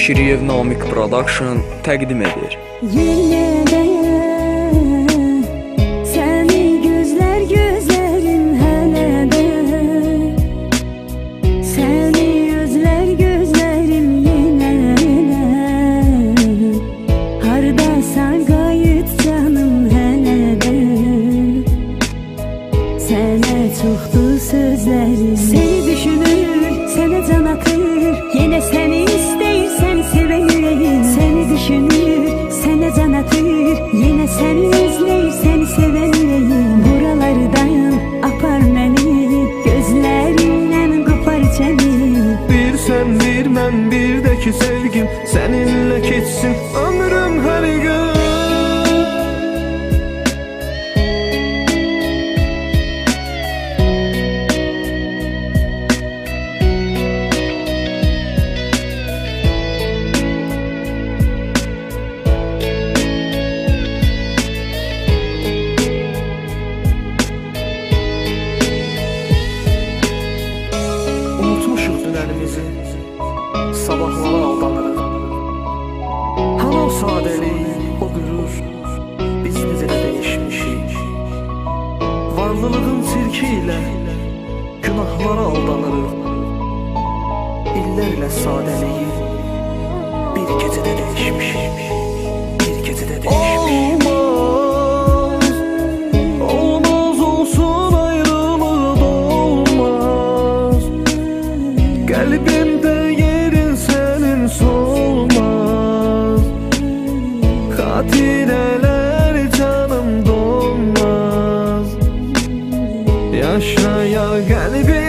Şiriyev Namik Production təqdim edir. Yine de seni gözler gözlerim hele de, seni gözler gözlerim yine de. Hardasan gayet canım hele de, sana çoktu sözlerim. Seni düşünür, sana can atır, yine seni isteyirsen seveyim. Seni düşünür, sana can atır, yine seni özleyir, seni seveyim. Buralardan apar beni, gözlerinden kopar çəni. Bir sen bir ben bir de ki sevgim, seninle geçsin ömrüm her gün. Unutmuşuz dünənimizi, sabahlara aldanırıq. Hani o sadəlik, o qürur, biz necə də dəyişmişik. Varlılığın sirki ilə günahlara aldanırıq. İllərlə sadəliyi bir gecədə dəyişmişik. Bir gecədə dəyişmişik. Olmaz olsun ayrılığı da olmaz. Kalbimde yerin senin solmaz. Hatireler canım dolmaz. Yaşa ya kalbim.